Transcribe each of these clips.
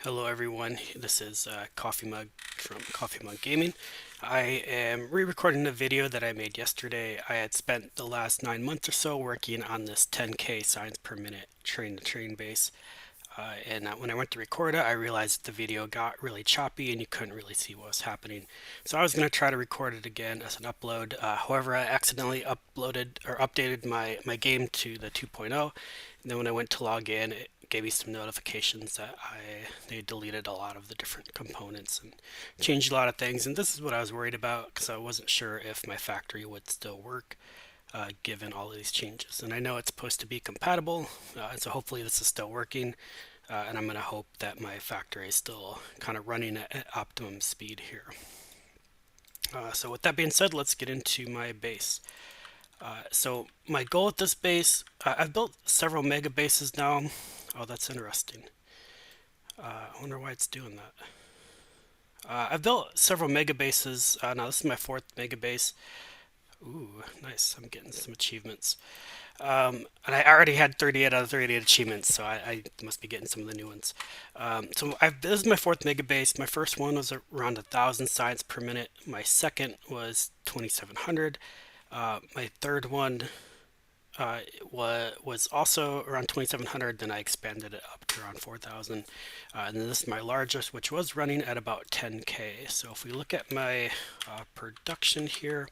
Hello everyone, this is Coffee Mug from Coffee Mug Gaming. I am re-recording the video that I made yesterday. I had spent the last 9 months or so working on this 10K signs per minute train-to-train base. And when I went to record it, I realized the video got really choppy and you couldn't really see what was happening. So I was going to try to record it again as an upload. However, I accidentally uploaded or updated my game to the 2.0. And then when I went to log in, it gave me some notifications that they deleted a lot of the different components and changed a lot of things. And this is what I was worried about because I wasn't sure if my factory would still work given all of these changes. And I know it's supposed to be compatible, so hopefully this is still working. And I'm going to hope that my factory is still kind of running at optimum speed here. So with that being said, let's get into my base. So my goal with this base, I've built several mega bases now. Oh, that's interesting. I wonder why it's doing that. I've built several mega bases. Now this is my fourth mega base. Ooh, nice. I'm getting some achievements. And I already had 38 out of 38 achievements, so I must be getting some of the new ones. This is my fourth mega base. My first one was around 1,000 signs per minute. My second was 2,700. My third one was also around 2,700. Then I expanded it up to around 4,000. And then this is my largest, which was running at about 10K. So if we look at my production here,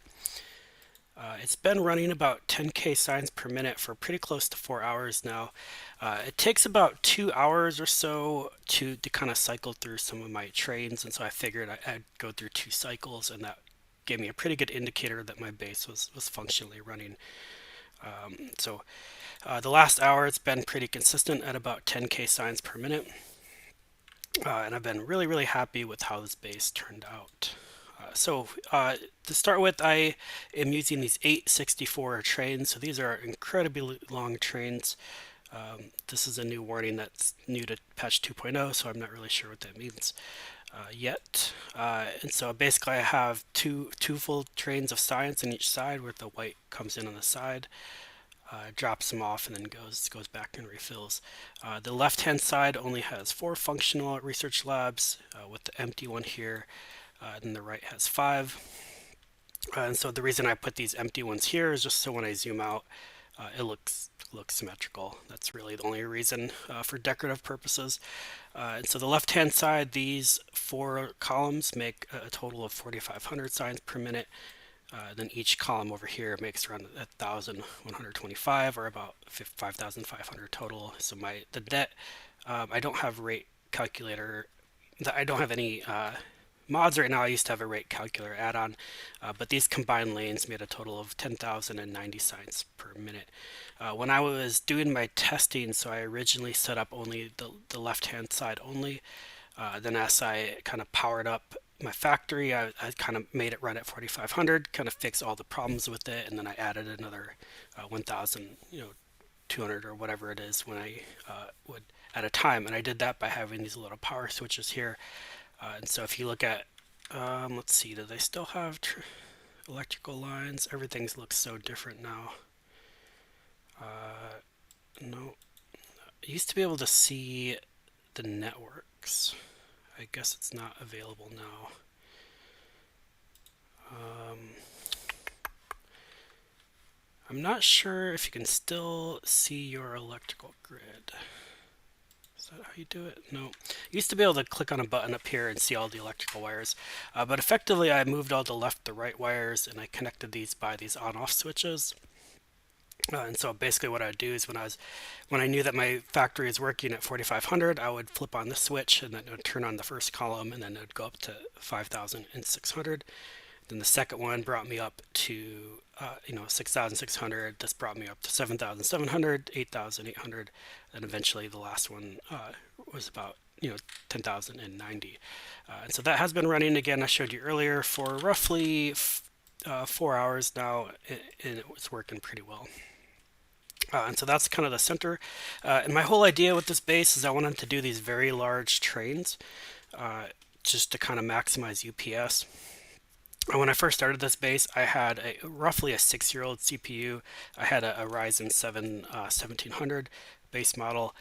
it's been running about 10K signs per minute for pretty close to 4 hours now. It takes about 2 hours or so to kind of cycle through some of my trains, and so I figured I'd go through 2 cycles, and that gave me a pretty good indicator that my base was functionally running. The last hour it's been pretty consistent at about 10K signs per minute, and I've been really happy with how this base turned out. To start with, I am using these 864 trains. So these are incredibly long trains. This is a new warning that's new to patch 2.0, so I'm not really sure what that means yet. And so basically I have two full trains of science on each side where the white comes in on the side. Drops them off and then goes back and refills. The left-hand side only has 4 functional research labs with the empty one here. Then the right has 5. And so the reason I put these empty ones here is just so when I zoom out, it looks symmetrical. That's really the only reason for decorative purposes. And so the left-hand side, these 4 columns make a total of 4,500 signs per minute. Then each column over here makes around 1,125 or about 5,500 total. So the net, I don't have rate calculator. I don't have any mods right now. I used to have a rate calculator add-on, but these combined lanes made a total of 10,090 signs per minute. When I was doing my testing, so I originally set up only the left-hand side only. Then as I kind of powered up my factory, I kind of made it run at 4,500, kind of fix all the problems with it, and then I added another 1,000, 200 or whatever it is when I would at a time. And I did that by having these little power switches here. And so if you look at, let's see, do they still have electrical lines? Everything looks so different now. No, I used to be able to see the networks. I guess it's not available now. I'm not sure if you can still see your electrical grid. Is that how you do it? No. I used to be able to click on a button up here and see all the electrical wires, but effectively I moved all the left to right wires and I connected these by these on-off switches. And so basically what I would do is when I knew that my factory is working at 4,500, I would flip on the switch and then it would turn on the first column and then it would go up to 5,600. Then the second one brought me up to 6,600. This brought me up to 7,700, 8,800, and eventually the last one was about 10,090. And so that has been running again. I showed you earlier for roughly 4 hours now, and it was working pretty well. And so that's kind of the center. And my whole idea with this base is I wanted to do these very large trains just to kind of maximize UPS. When I first started this base, I had roughly a 6-year-old CPU. I had a Ryzen 7 1700 base model.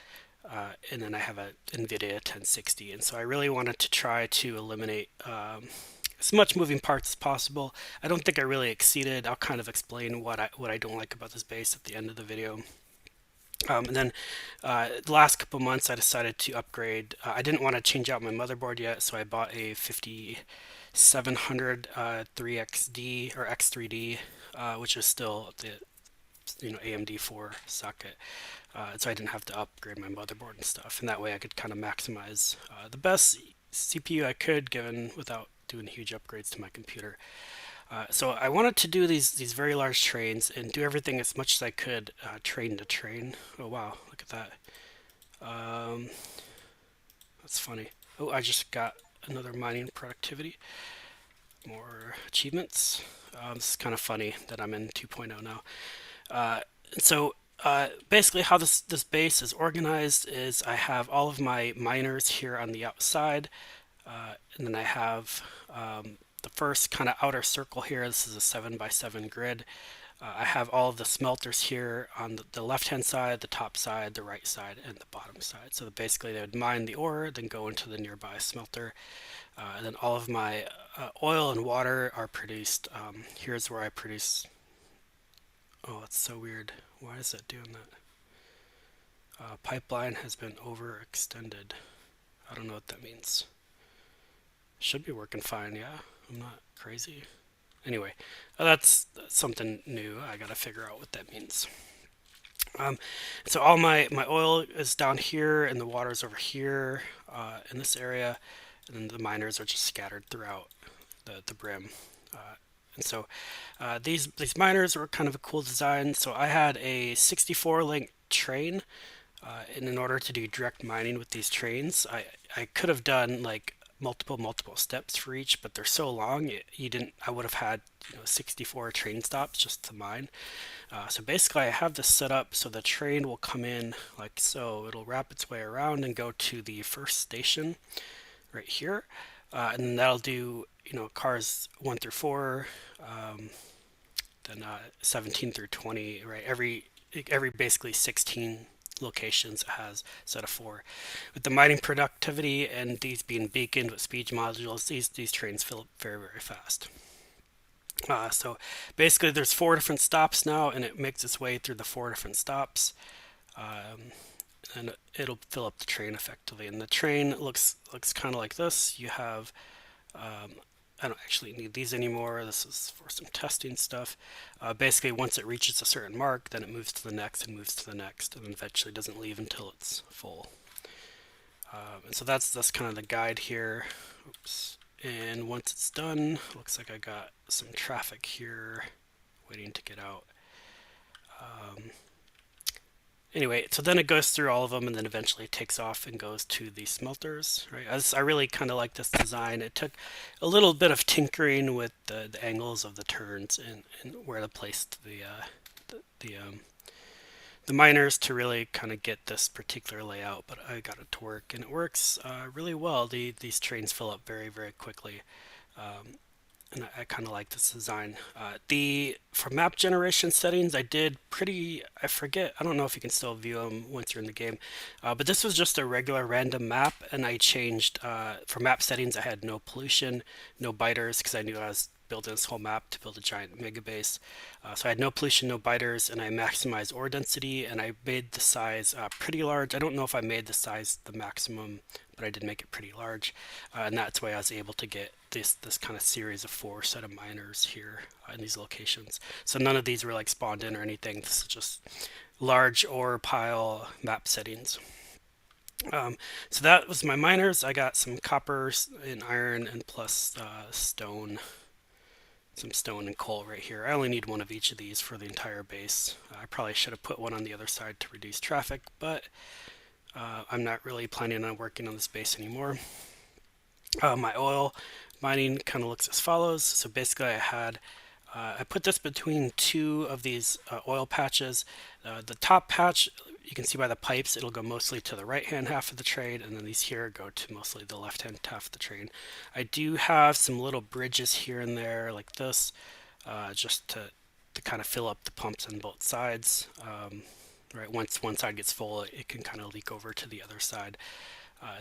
and then I have a NVIDIA 1060. And so I really wanted to try to eliminate as much moving parts as possible. I don't think I really exceeded. I'll kind of explain what I don't like about this base at the end of the video. And then the last couple months, I decided to upgrade. I didn't want to change out my motherboard yet, so I bought a 5700 3XD or X3D, which is still the AMD 4 socket. So I didn't have to upgrade my motherboard and stuff, and that way I could kind of maximize the best CPU I could, given without doing huge upgrades to my computer. So I wanted to do these very large trains and do everything as much as I could train to train. Oh wow, look at that. Um, that's funny. Oh, I just got another mining productivity. More achievements. This is kind of funny that I'm in 2.0 now. Uh, so basically how this base is organized is I have all of my miners here on the outside, and then I have the first kind of outer circle here. This is a 7 by 7 grid. I have all of the smelters here on the left-hand side, the top side, the right side, and the bottom side. So basically they would mine the ore, then go into the nearby smelter. And then all of my oil and water are produced. Here's where I produce. Oh, it's so weird. Why is it doing that? Pipeline has been overextended. I don't know what that means. Should be working fine, yeah? I'm not crazy. Anyway, that's something new. I gotta figure out what that means. Um, so all my oil is down here, and the water's over here in this area, and then the miners are just scattered throughout the brim. And so these miners were kind of a cool design. So I had a 64 link train, and in order to do direct mining with these trains, I could have done like multiple steps for each, but they're so long you didn't. I would have had 64 train stops just to mine. So basically, I have this set up so the train will come in like so. It'll wrap its way around and go to the first station right here, and then that'll do cars 1 through 4, then 17 through 20. Right, every basically 16 locations it has set of 4. With the mining productivity and these being beaconed with speed modules, these trains fill up very fast. So basically there's 4 different stops now, and it makes its way through the 4 different stops, and it'll fill up the train effectively. And the train looks kind of like this. You have I don't actually need these anymore. This is for some testing stuff. Basically, once it reaches a certain mark, then it moves to the next and moves to the next, and eventually doesn't leave until it's full. And so that's kind of the guide here. Oops. And once it's done, looks like I got some traffic here waiting to get out. Anyway, so then it goes through all of them, and then eventually it takes off and goes to the smelters, right? I really kind of like this design. It took a little bit of tinkering with the angles of the turns and where to place the miners to really kind of get this particular layout, but I got it to work, and it works really well. These trains fill up very quickly. And I kind of like this design. For map generation settings, I did I forget, I don't know if you can still view them once you're in the game, but this was just a regular random map, and I changed, for map settings, I had no pollution, no biters, because I knew I was building this whole map to build a giant mega base. So I had no pollution, no biters, and I maximized ore density, and I made the size pretty large. I don't know if I made the size the maximum, but I did make it pretty large, and that's why I was able to get this kind of series of 4 set of miners here in these locations. So none of these were like spawned in or anything. This is just large ore pile map settings. So that was my miners. I got some copper and iron and plus stone, some stone and coal right here. I only need 1 of each of these for the entire base. I probably should have put 1 on the other side to reduce traffic, but I'm not really planning on working on this base anymore. My oil mining kind of looks as follows. So basically I put this between 2 of these oil patches. The top patch, you can see by the pipes, it'll go mostly to the right hand half of the train, and then these here go to mostly the left hand half of the train. I do have some little bridges here and there like this, just to kind of fill up the pumps on both sides. right? Once one side gets full, it can kind of leak over to the other side.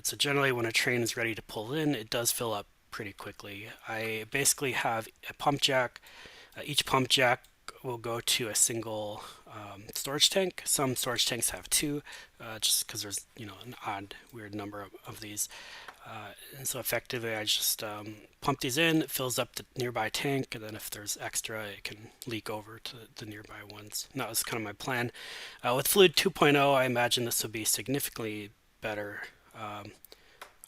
So generally, when a train is ready to pull in, it does fill up pretty quickly. I basically have a pump jack. Each pump jack will go to a single storage tank. Some storage tanks have two, just because there's an odd, weird number of these. And so effectively, I just pump these in. It fills up the nearby tank, and then if there's extra, it can leak over to the nearby ones. And that was kind of my plan. With Fluid 2.0, I imagine this will be significantly better. Oh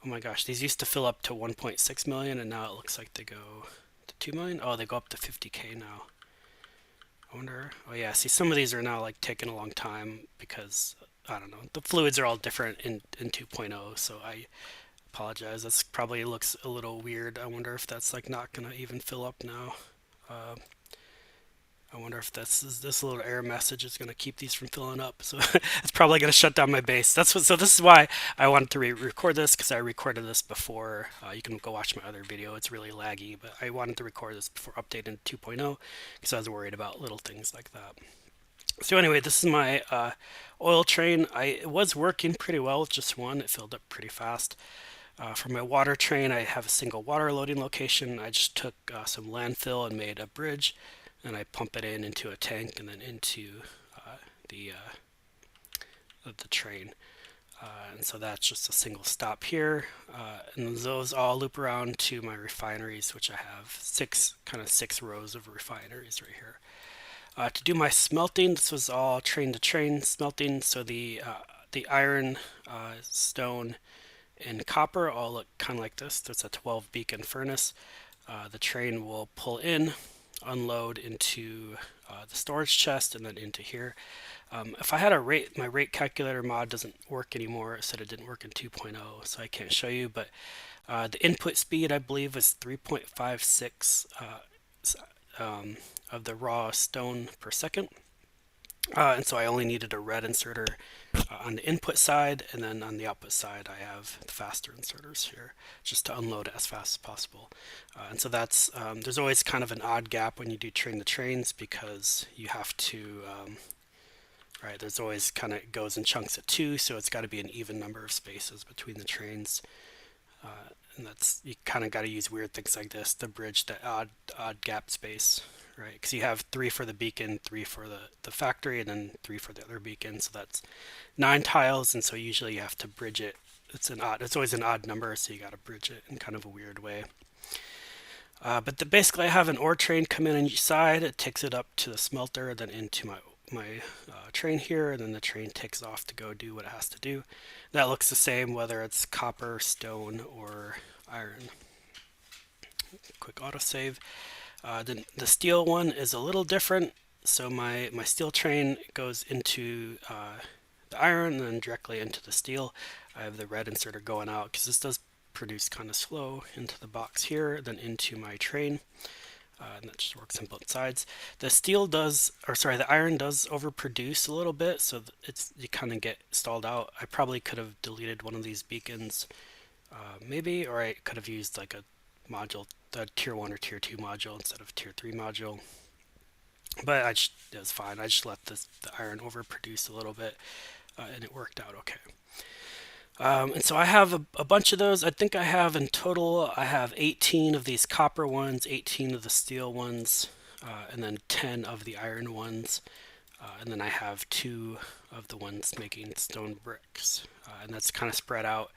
my gosh, these used to fill up to 1.6 million, and now it looks like they go to 2 million. Oh, they go up to 50K now. I wonder. Oh yeah, see, some of these are now like taking a long time because I don't know. The fluids are all different in 2.0, so I apologize. That's probably looks a little weird. I wonder if that's like not gonna even fill up now. Uh, I wonder if this little error message is going to keep these from filling up. So it's probably going to shut down my base. So this is why I wanted to record this, because I recorded this before. You can go watch my other video. It's really laggy, but I wanted to record this before updating 2.0 because I was worried about little things like that. So anyway, this is my oil train. It was working pretty well with just one. It filled up pretty fast. For my water train, I have a single water loading location. I just took some landfill and made a bridge, and I pump it into a tank and then into the the train. And so that's just a single stop here. And those all loop around to my refineries, which I have six rows of refineries right here. To do my smelting, this was all train to train smelting. So the iron, stone, and copper all look kind of like this. There's a 12 beacon furnace. The train will pull in, unload into the storage chest, and then into here. If I had a rate, my rate calculator mod doesn't work anymore. It said it didn't work in 2.0, so I can't show you. But the input speed, I believe, was 3.56 of the raw stone per second. And so I only needed a red inserter on the input side, and then on the output side I have the faster inserters here just to unload as fast as possible. And so that's there's always kind of an odd gap when you do train the trains, because you have to right, there's always kind of goes in chunks of two, so it's got to be an even number of spaces between the trains. And that's, you kind of got to use weird things like this to bridge that odd gap space, right? Because you have three for the beacon, three for the factory, and then three for the other beacon. So that's 9 tiles, and so usually you have to bridge it. It's always an odd number, so you got to bridge it in kind of a weird way. But basically, I have an ore train come in on each side. It takes it up to the smelter, then into my train here, and then the train takes off to go do what it has to do. That looks the same whether it's copper, stone, or iron. Quick autosave. The steel one is a little different. So my steel train goes into the iron and then directly into the steel. I have the red inserter going out because this does produce kind of slow into the box here, then into my train. And that just works on both sides. The iron does overproduce a little bit, so you kind of get stalled out. I probably could have deleted one of these beacons, maybe, or I could have used like a module, the tier 1 or tier 2 module instead of tier 3 module. But it was fine. I just let the iron overproduce a little bit, and it worked out okay. And so I have a bunch of those. I think I have in total, I have 18 of these copper ones, 18 of the steel ones, and then 10 of the iron ones. And then I have 2 of the ones making stone bricks. And that's kind of spread out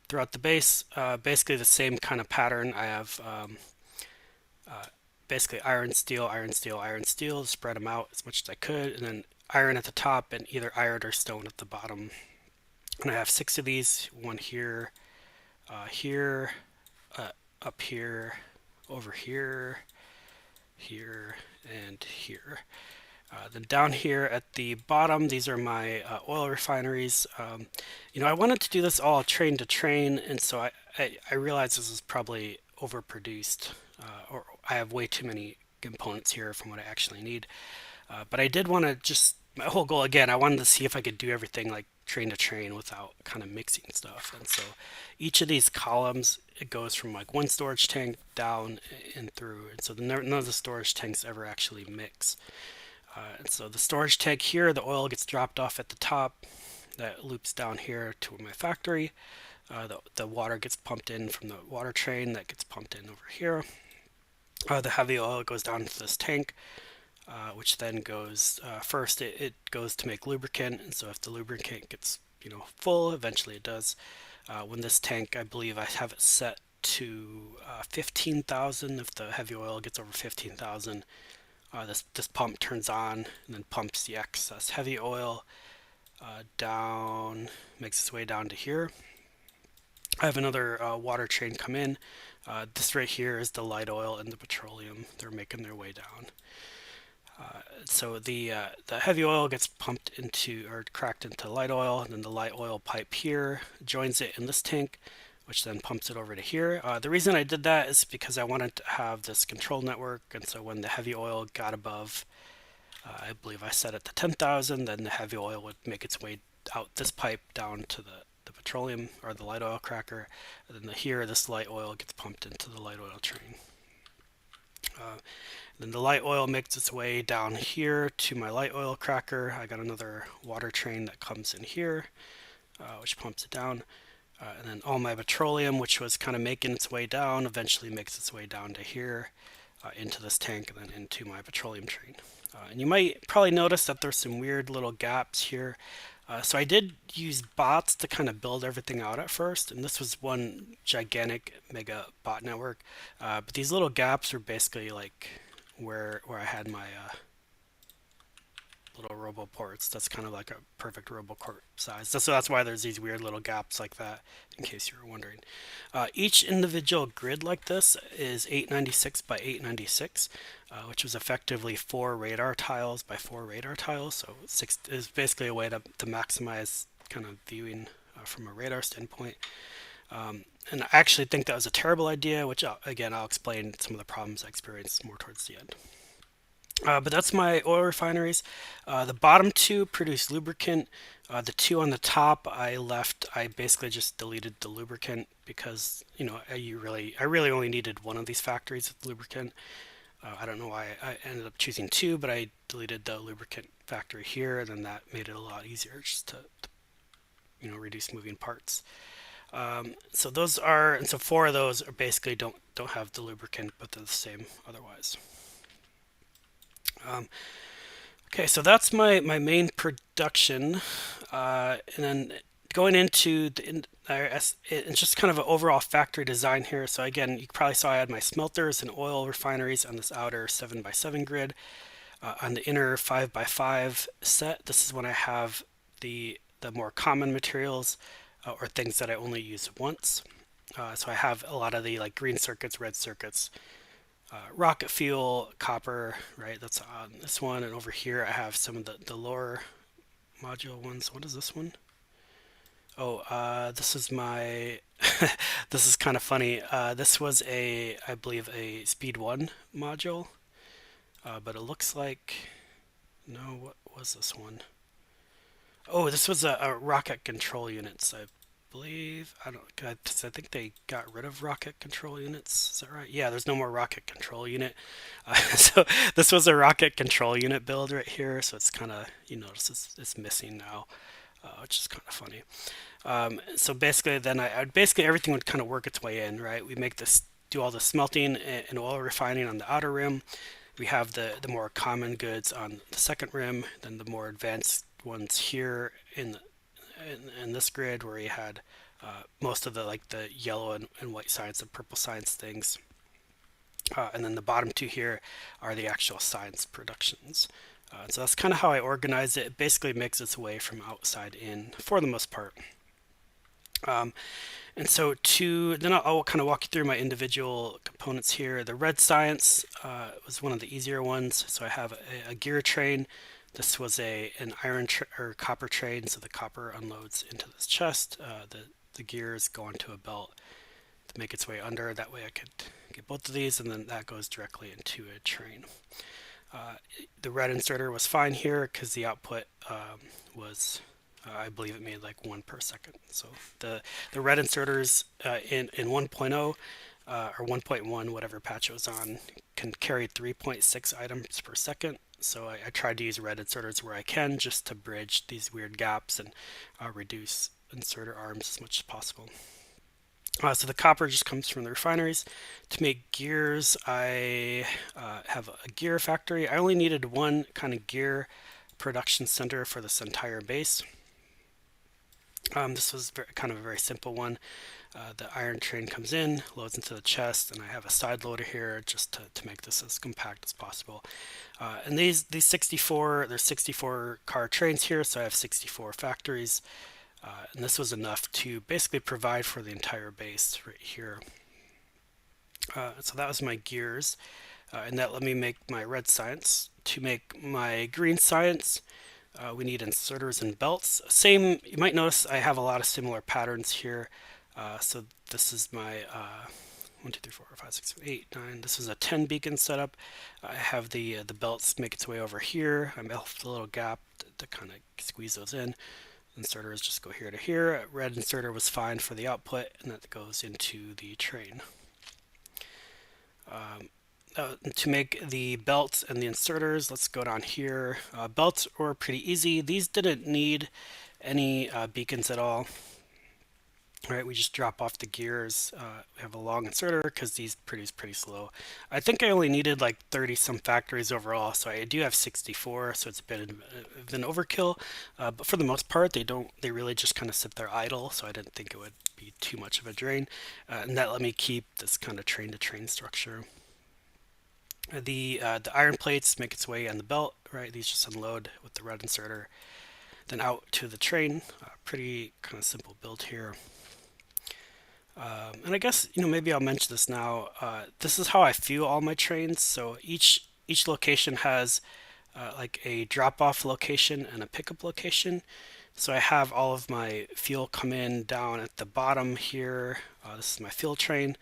throughout the base. Basically the same kind of pattern. I have basically iron, steel, iron, steel, iron, steel, spread them out as much as I could. And then iron at the top and either iron or stone at the bottom. And I have 6 of these, one here, here, up here, over here, here, and here. Then down here at the bottom, these are my oil refineries. I wanted to do this all train to train, and so I realized this is probably overproduced, or I have way too many components here from what I actually need. But I did want to my whole goal again, I wanted to see if I could do everything like train to train without kind of mixing stuff. And so each of these columns, it goes from like one storage tank down and through. And so none of the storage tanks ever actually mix. And so the storage tank here, the oil gets dropped off at the top. That loops down here to my factory. The water gets pumped in from the water train that gets pumped in over here. The heavy oil goes down to this tank, which then goes first. It goes to make lubricant, and so if the lubricant gets full, eventually it does. When this tank, I believe I have it set to 15,000. If the heavy oil gets over 15,000, this pump turns on and then pumps the excess heavy oil down, makes its way down to here. I have another water train come in. This right here is the light oil and the petroleum. They're making their way down. So the heavy oil gets pumped into or cracked into light oil, and then the light oil pipe here joins it in this tank, which then pumps it over to here. The reason I did that is because I wanted to have this control network, and so when the heavy oil got above, I believe I set it to 10,000, then the heavy oil would make its way out this pipe down to the petroleum or the light oil cracker, and then here this light oil gets pumped into the light oil train. Then the light oil makes its way down here to my light oil cracker. I got another water train that comes in here, which pumps it down. And then all my petroleum, which was kind of making its way down, eventually makes its way down to here, into this tank, and then into my petroleum train. And you might probably notice that there's some weird little gaps here. So I did use bots to kind of build everything out at first, and this was one gigantic mega bot network. But these little gaps are basically like where I had my little roboports. That's kind of like a perfect roboport size. So that's why there's these weird little gaps like that, in case you were wondering. Each individual grid like this is 896 by 896, which was effectively 4 radar tiles by 4 radar tiles. So six is basically a way to maximize kind of viewing from a radar standpoint. And I actually think that was a terrible idea, which again, I'll explain some of the problems I experienced more towards the end. But that's my oil refineries. The bottom two produce lubricant. The two on the top I left. I basically just deleted the lubricant because I really only needed one of these factories with lubricant. I don't know why I ended up choosing two, but I deleted the lubricant factory here, and then that made it a lot easier just to reduce moving parts. So those are, and so 4 of those are basically don't have the lubricant, but they're the same otherwise. Okay, so that's my main production, and then going into it's just kind of an overall factory design here. So again, you probably saw I had my smelters and oil refineries on this outer 7x7 grid. On the inner 5x5 set, this is when I have the more common materials or things that I only use once. So I have a lot of the like green circuits, red circuits, rocket fuel, copper, right? That's on this one. And over here I have some of the lower module ones. What is this one? Oh, this is my, this is kind of funny. This was I believe a speed 1 module, but it looks like, no, what was this one? Oh, this was a rocket control units, I believe. I think they got rid of rocket control units. Is that right? Yeah, there's no more rocket control unit. So this was a rocket control unit build right here. So it's kind of, you notice it's missing now, which is kind of funny. So basically, then basically everything would kind of work its way in, right? We make this, do all the smelting and oil refining on the outer rim. We have the more common goods on the second rim, then the more advanced ones here in this grid where you had most of the like the yellow and white science and purple science things. And then the bottom two here are the actual science productions. So that's kind of how I organize it. It basically makes its way from outside in for the most part. And so then I'll kind of walk you through my individual components here. The red science was one of the easier ones. So I have a gear train. This was an iron or copper train, so the copper unloads into this chest. The gears go onto a belt to make its way under. That way I could get both of these, and then that goes directly into a train. The red inserter was fine here because the output was, I believe it made like 1 per second. So the red inserters in 1.0 or 1.1, whatever patch it was on, can carry 3.6 items per second. So I tried to use red inserters where I can just to bridge these weird gaps and reduce inserter arms as much as possible. So the copper just comes from the refineries. To make gears, I have a gear factory. I only needed one kind of gear production center for this entire base. This was kind of a very simple one. The iron train comes in, loads into the chest, and I have a side loader here just to make this as compact as possible. And these 64, there's 64 car trains here, so I have 64 factories. And this was enough to basically provide for the entire base right here. So that was my gears, and that let me make my red science. To make my green science, we need inserters and belts. Same, you might notice I have a lot of similar patterns here. So this is my 1, 2, 3, 4, 5, 6, 7, 8, 9. This is a 10 beacon setup. I have the belts make its way over here. I left a little gap to kind of squeeze those in. Inserters just go here to here. Red inserter was fine for the output, and that goes into the train. To make the belts and the inserters, let's go down here. Belts were pretty easy. These didn't need any beacons at all. All right, we just drop off the gears. We have a long inserter because these produce pretty slow. I think I only needed like 30 some factories overall, so I do have 64, so it's a bit of an overkill. But for the most part, they really just kind of sit there idle, so I didn't think it would be too much of a drain. And that let me keep this kind of train-to-train structure. The iron plates make its way on the belt, right? These just unload with the red inserter, then out to the train. Pretty kind of simple build here. And I guess maybe I'll mention this now. This is how I fuel all my trains. So each location has like a drop-off location and a pickup location. So I have all of my fuel come in down at the bottom here. This is my fuel train.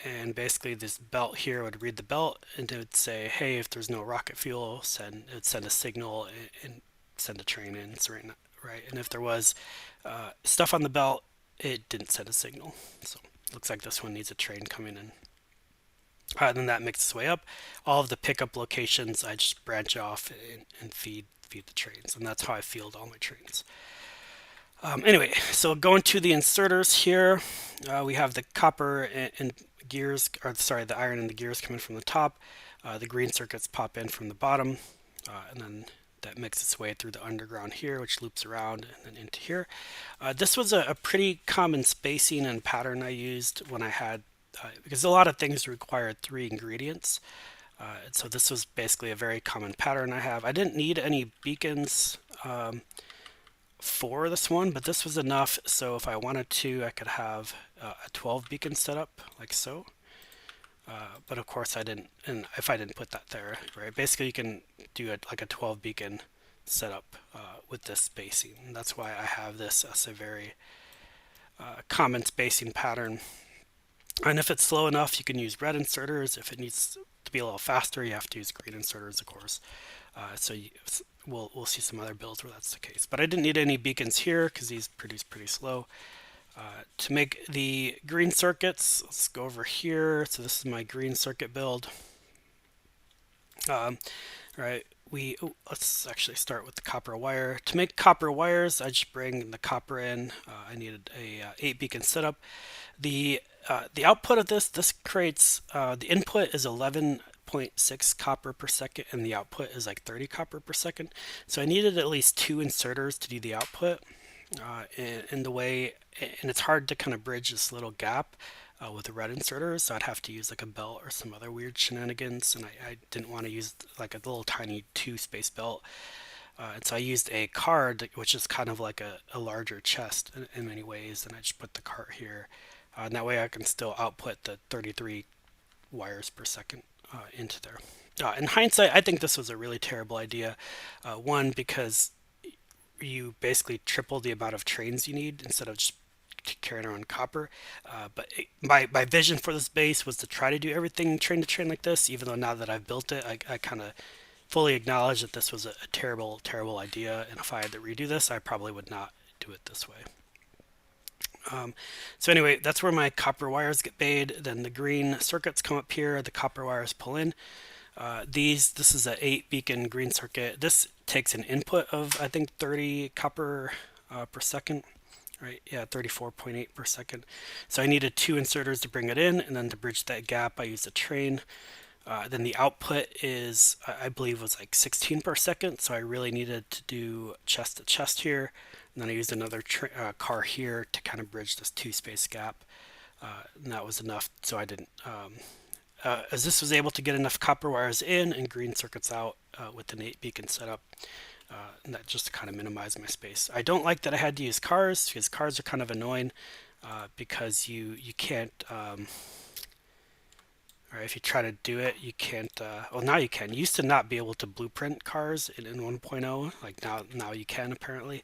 And basically this belt here would read the belt and it would say, hey, if there's no rocket fuel, it would send a signal and send a train in. So right. And if there was stuff on the belt, it didn't send a signal. So it looks like this one needs a train coming in. Then that makes its way up. All of the pickup locations, I just branch off and feed the trains. And that's how I field all my trains. Anyway, so going to the inserters here, we have the copper and gears, or sorry, the iron and the gears coming from the top. The green circuits pop in from the bottom, and then that makes its way through the underground here, which loops around and then into here. This was a pretty common spacing and pattern I used when I had, because a lot of things required 3 ingredients. So this was basically a very common pattern I have. I didn't need any beacons for this one, but this was enough. So if I wanted to, I could have a 12 beacon setup like so. But of course I didn't, and if I didn't put that there, right? Basically you can do like a 12 beacon setup with this spacing. And that's why I have this as a very common spacing pattern. And if it's slow enough, you can use red inserters. If it needs to be a little faster, you have to use green inserters, of course. We'll see some other builds where that's the case. But I didn't need any beacons here because these produce pretty slow. To make the green circuits, let's go over here. So this is my green circuit build. Right, let's actually start with the copper wire. To make copper wires, I just bring the copper in. I needed a 8 beacon setup. The output of this creates the input is 11.6 copper per second, and the output is like 30 copper per second. So I needed at least 2 inserters to do the output. And it's hard to kind of bridge this little gap with the red inserters, so I'd have to use like a belt or some other weird shenanigans, and I didn't want to use like a little tiny 2-space belt. And so I used a card, which is kind of like a larger chest in many ways, and I just put the cart here. And that way I can still output the 33 wires per second into there. In hindsight, I think this was a really terrible idea. One, because you basically triple the amount of trains you need instead of just carrying around copper. My vision for this base was to try to do everything train to train like this, even though now that I've built it, I kind of fully acknowledge that this was a terrible, terrible idea. And if I had to redo this, I probably would not do it this way. So anyway, that's where my copper wires get made. Then the green circuits come up here, the copper wires pull in. This is a 8 beacon green circuit. This takes an input of I think 30 copper per second, right? Yeah, 34.8 per second. So I needed two inserters to bring it in, and then to bridge that gap, I used a train. Then the output is, I believe, was like 16 per second. So I really needed to do chest to chest here. And then I used another car here to kind of bridge this two space gap. And that was enough. So I didn't, as this was able to get enough copper wires in and green circuits out with an 8 beacon setup. And that just to kind of minimize my space. I don't like that I had to use cars because cars are kind of annoying because you can't. Or if you try to do it, you can't. Well, now you can. You used to not be able to blueprint cars in 1.0. Like now you can apparently,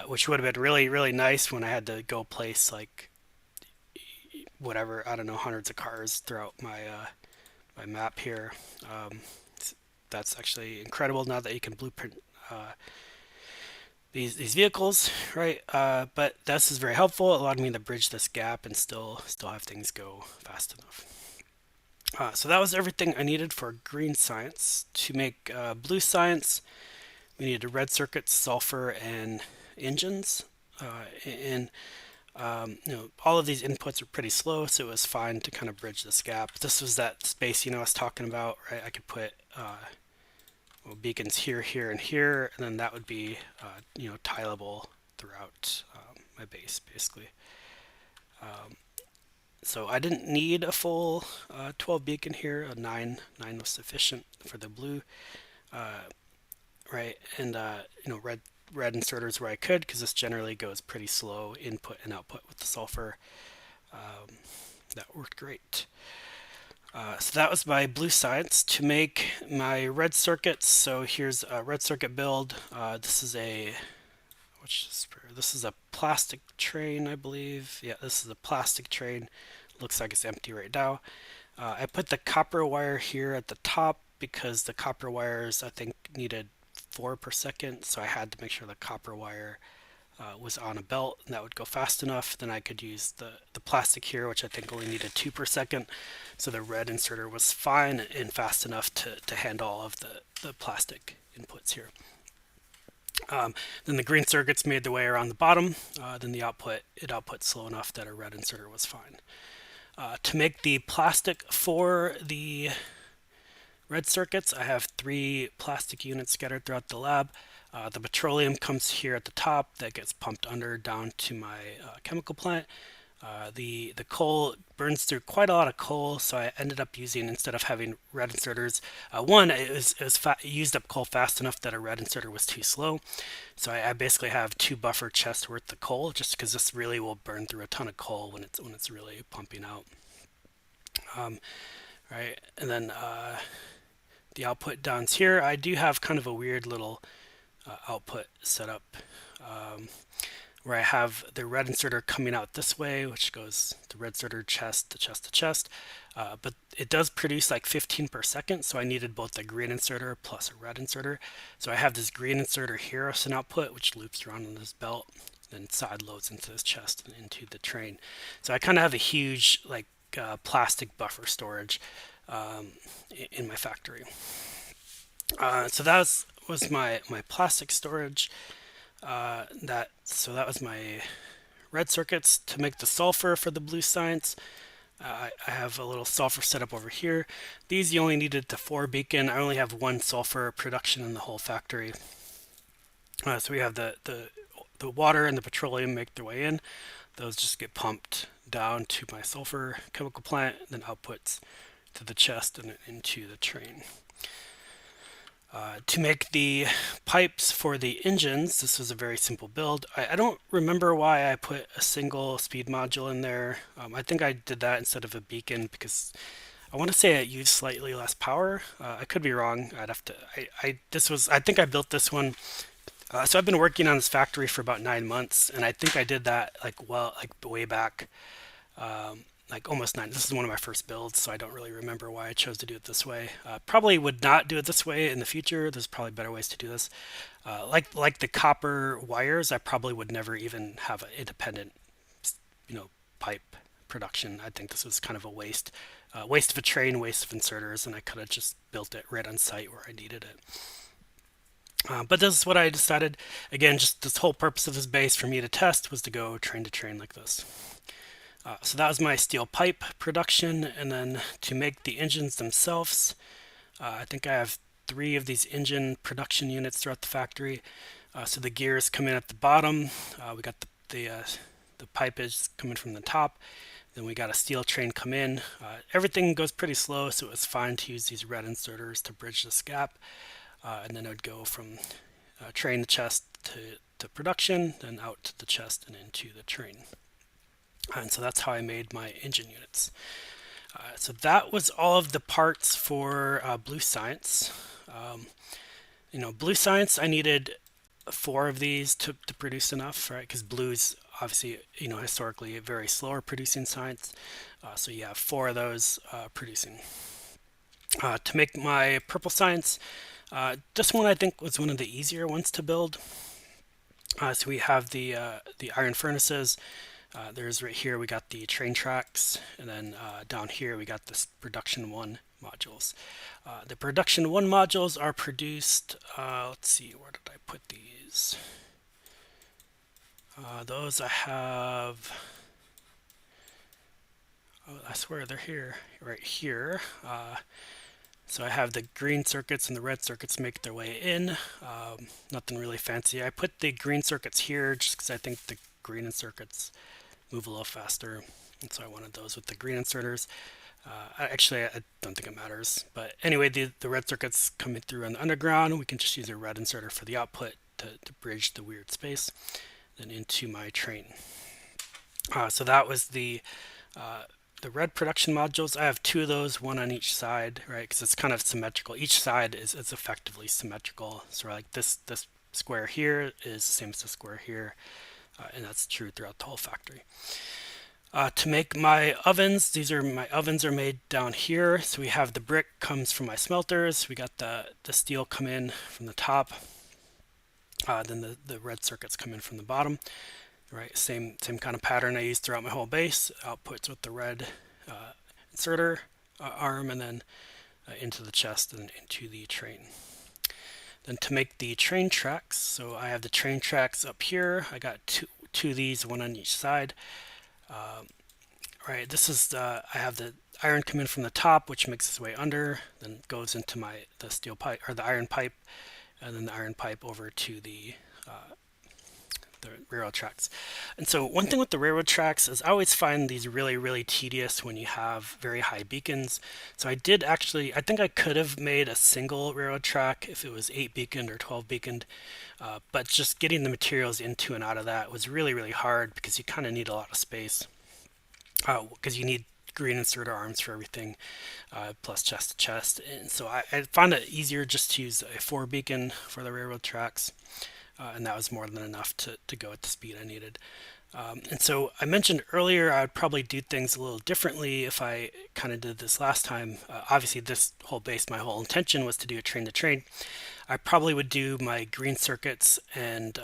which would have been really nice when I had to go place like whatever, I don't know, hundreds of cars throughout my map here. Um, that's actually incredible now that you can blueprint these vehicles, right? But this is very helpful. It allowed me to bridge this gap and still have things go fast enough. So that was everything I needed for green science. To make blue science, we needed red circuits, sulfur, and engines. And all of these inputs are pretty slow, so it was fine to kind of bridge this gap. This was that space I was talking about, right? I could put beacons here, here, and here, and then that would be tileable throughout my base, basically. So I didn't need a full 12 beacon here. A 9 was sufficient for the blue, right? And red inserters where I could, because this generally goes pretty slow input and output with the sulfur. That worked great. So that was my blue science. To make my red circuits, so here's a red circuit build. This is a this is a plastic train, I believe. Yeah, this is a plastic train. Looks like it's empty right now. I put the copper wire here at the top because the copper wires I think needed 4 per second, so I had to make sure the copper wire was on a belt and that would go fast enough. Then I could use the plastic here, which I think only needed 2 per second. So the red inserter was fine and fast enough to handle all of the plastic inputs here. Then the green circuits made their way around the bottom. Then it output slow enough that a red inserter was fine. To make the plastic for the red circuits, I have 3 plastic units scattered throughout the lab. The petroleum comes here at the top that gets pumped under down to my chemical plant. The coal burns through quite a lot of coal, so I ended up using, instead of having red inserters, one, it used up coal fast enough that a red inserter was too slow. So I basically have 2 buffer chests worth of coal, just because this really will burn through a ton of coal when it's really pumping out. Right, and then the output down here, I do have kind of a weird little output setup. Where I have the red inserter coming out this way, which goes the red inserter chest to chest to chest. But it does produce like 15 per second, so I needed both a green inserter plus a red inserter. So I have this green inserter here as an output, which loops around on this belt, then side loads into this chest and into the train. So I kind of have a huge like plastic buffer storage in my factory. So that was my plastic storage. That was my red circuits. To make the sulfur for the blue science, I have a little sulfur setup over here. These you only needed to 4 beacon. I only have 1 sulfur production in the whole factory. So we have the water and the petroleum make their way in. Those just get pumped down to my sulfur chemical plant, then outputs to the chest and into the train. To make the pipes for the engines, this was a very simple build. I don't remember why I put a single speed module in there. I think I did that instead of a beacon because I want to say it used slightly less power. I could be wrong. I'd have to. I think I built this one. So I've been working on this factory for about 9 months, and I think I did that like way back. Like almost 9. This is one of my first builds, so I don't really remember why I chose to do it this way. Probably would not do it this way in the future. There's probably better ways to do this. Like the copper wires, I probably would never even have an independent, pipe production. I think this was kind of a waste of a train, waste of inserters, and I could have just built it right on site where I needed it. But this is what I decided. Again, just this whole purpose of this base for me to test was to go train to train like this. So that was my steel pipe production, and then to make the engines themselves, I think I have 3 of these engine production units throughout the factory. So the gears come in at the bottom. We got the pipage coming from the top. Then we got a steel train come in. Everything goes pretty slow, so it was fine to use these red inserters to bridge this gap. And then it would go from train to chest to production, then out to the chest and into the train. And so that's how I made my engine units. So that was all of the parts for Blue Science. Blue Science, I needed 4 of these to produce enough, right? Because blue's obviously, historically a very slower producing science. So you have 4 of those producing. To make my purple science, this one I think was one of the easier ones to build. So we have the iron furnaces. There's right here we got the train tracks, and then down here we got this production 1 modules. The production 1 modules are produced, let's see, where did I put these? Those I have, oh, I swear they're here, right here. So I have the green circuits and the red circuits make their way in. Nothing really fancy. I put the green circuits here just because I think the green circuits move a little faster, and so I wanted those with the green inserters. Actually, I don't think it matters, but anyway, the red circuits coming through on the underground, we can just use a red inserter for the output to bridge the weird space, then into my train. So that was the red production modules. I have 2 of those, 1 on each side, right? Because it's kind of symmetrical. Each side is effectively symmetrical. So like this square here is the same as the square here. And that's true throughout the whole factory. To make my ovens, my ovens are made down here. So we have the brick comes from my smelters. We got the steel come in from the top. Then the red circuits come in from the bottom. Right, same kind of pattern I used throughout my whole base. Outputs with the red inserter arm, and then into the chest and into the train. Then to make the train tracks, so I have the train tracks up here. I got two of these, 1 on each side. Right, this is I have the iron come in from the top, which makes its way under, then goes into the steel pipe or the iron pipe, and then the iron pipe over to the railroad tracks. And so one thing with the railroad tracks is I always find these really tedious when you have very high beacons. So I think I could have made a single railroad track if it was 8 beaconed or 12 beaconed, but just getting the materials into and out of that was really hard because you kind of need a lot of space, because you need green inserter arms for everything, plus chest to chest. And so I found it easier just to use a 4 beacon for the railroad tracks. And that was more than enough to go at the speed I needed. And so I mentioned earlier I would probably do things a little differently if I kind of did this last time. Obviously this whole base, my whole intention was to do a train to train. I probably would do my green circuits and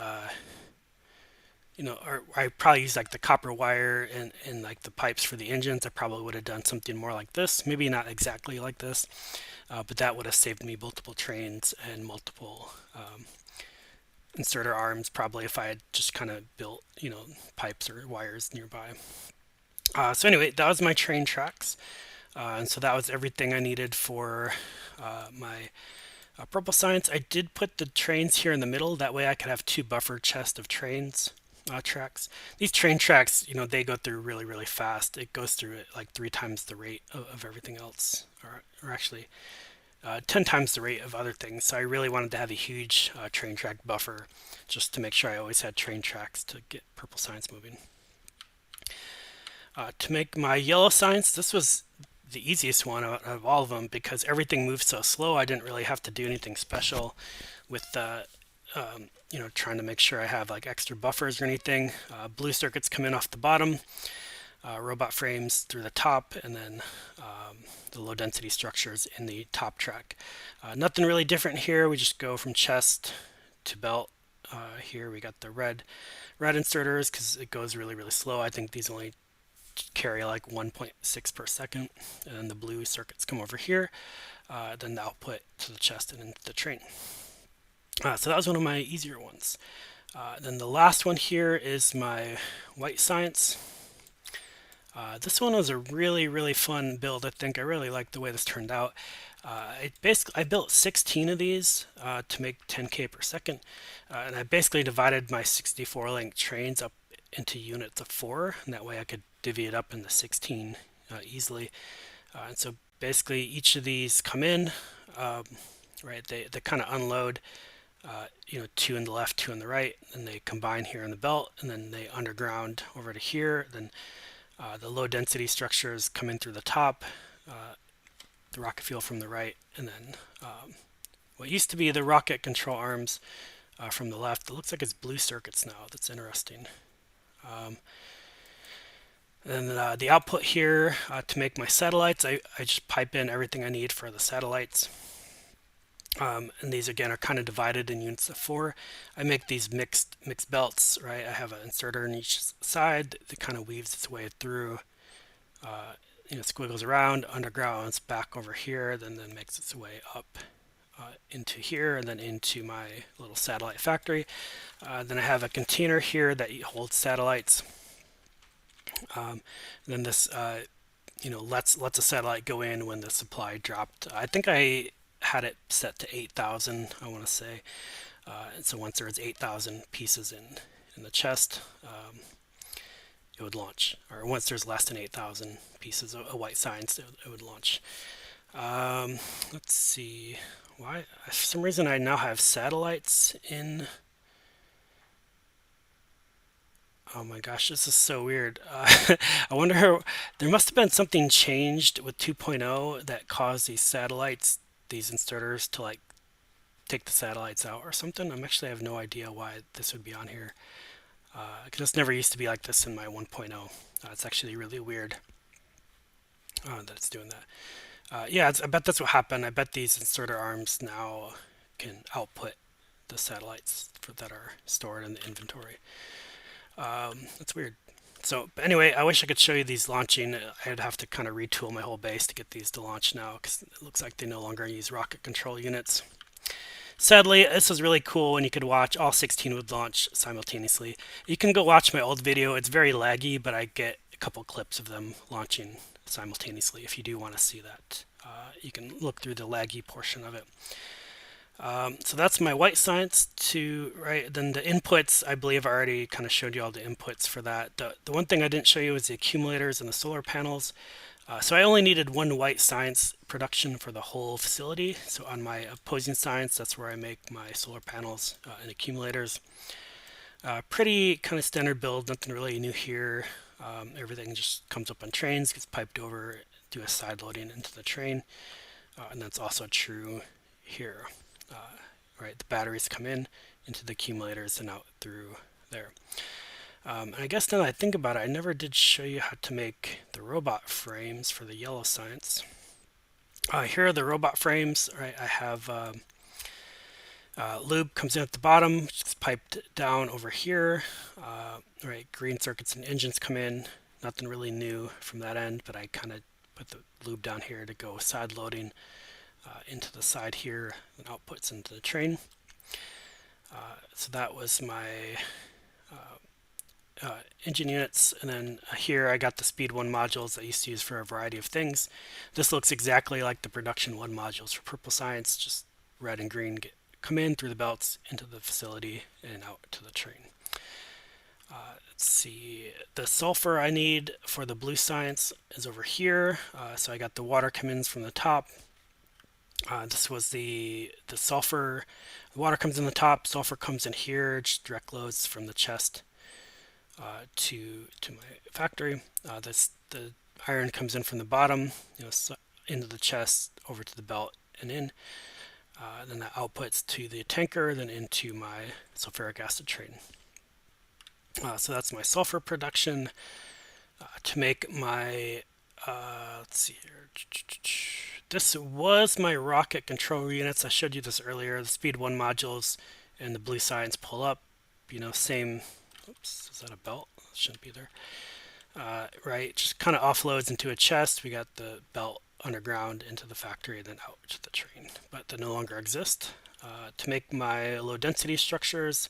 or I probably use like the copper wire and like the pipes for the engines. I probably would have done something more like this. Maybe not exactly like this, but that would have saved me multiple trains and multiple inserter arms, probably, if I had just kind of built, pipes or wires nearby. So anyway, that was my train tracks. And so that was everything I needed for my purple science. I did put the trains here in the middle. That way I could have 2 buffer chests of trains tracks. These train tracks, they go through really fast. It goes through it like 3 times the rate of everything else, or actually 10 times the rate of other things. So I really wanted to have a huge train track buffer just to make sure I always had train tracks to get purple science moving. To make my yellow science, this was the easiest one out of all of them because everything moved so slow. I didn't really have to do anything special with trying to make sure I have like extra buffers or anything. Blue circuits come in off the bottom. Robot frames through the top, and then the low density structures in the top track. Nothing really different here. We just go from chest to belt. Here we got the red inserters because it goes really slow. I think these only carry like 1.6 per second, and then the blue circuits come over here, then the output to the chest and into the train. So that was one of my easier ones. Then the last one here is my white science. This one was a really fun build. I think I really liked the way this turned out. I built 16 of these to make 10K per second, and I basically divided my 64 link trains up into units of 4, and that way I could divvy it up into 16 easily. And so basically each of these come in, right? They kind of unload, two on the left, two on the right, and they combine here in the belt, and then they underground over to here. Then the low density structures come in through the top, the rocket fuel from the right, and then what used to be the rocket control arms from the left. It looks like it's blue circuits now. That's interesting. And then the output here to make my satellites, I just pipe in everything I need for the satellites. And these again are kind of divided in units of 4. I make these mixed belts, right? I have an inserter on each side that kind of weaves its way through, squiggles around, undergrounds back over here, then makes its way up into here, and then into my little satellite factory. Then I have a container here that holds satellites. Then this, lets a satellite go in when the supply dropped. I think I had it set to 8,000, I want to say. And so once there's 8,000 pieces in the chest, it would launch. Or once there's less than 8,000 pieces of white science, it would launch. Let's see. Why? For some reason, I now have satellites in. Oh my gosh, this is so weird. I wonder how there must have been something changed with 2.0 that caused these satellites, these inserters, to like take the satellites out or something. I have no idea why this would be on here. Because this never used to be like this in my 1.0. It's actually really weird that it's doing that. I bet that's what happened. I bet these inserter arms now can output the satellites that are stored in the inventory. That's weird. So anyway, I wish I could show you these launching. I'd have to kind of retool my whole base to get these to launch now because it looks like they no longer use rocket control units. Sadly, this was really cool when you could watch all 16 would launch simultaneously. You can go watch my old video. It's very laggy, but I get a couple clips of them launching simultaneously if you do want to see that. You can look through the laggy portion of it. So that's my white science right. Then the inputs, I believe I already kind of showed you all the inputs for that. The one thing I didn't show you is the accumulators and the solar panels. So I only needed one white science production for the whole facility. So on my opposing science, that's where I make my solar panels and accumulators. Pretty kind of standard build, nothing really new here. Everything just comes up on trains, gets piped over, do a side loading into the train. And that's also true here. Right, the batteries come in into the accumulators and out through there. And I guess now that I think about it, I never did show you how to make the robot frames for the yellow science. Here are the robot frames. Right, I have lube comes in at the bottom, just piped down over here. Right, green circuits and engines come in. Nothing really new from that end, but I kind of put the lube down here to go side loading into the side here, and outputs into the train. So that was my engine units, and then here I got the speed 1 modules that I used to use for a variety of things. This looks exactly like the production 1 modules for purple science, just red and green come in through the belts into the facility and out to the train. Let's see, the sulfur I need for the blue science is over here. So I got the water come in from the top. This was the sulfur. The water comes in the top, sulfur comes in here, just direct loads from the chest to my factory. The iron comes in from the bottom, into the chest, over to the belt and in. Then that outputs to the tanker, then into my sulfuric acid train. So that's my sulfur production. To make my, let's see here. This was my rocket control units. I showed you this earlier. The speed 1 modules and the blue science pull up. Same. Oops, is that a belt? Shouldn't be there. right? Just kind of offloads into a chest. We got the belt underground into the factory and then out to the train, but they no longer exist. To make my low density structures,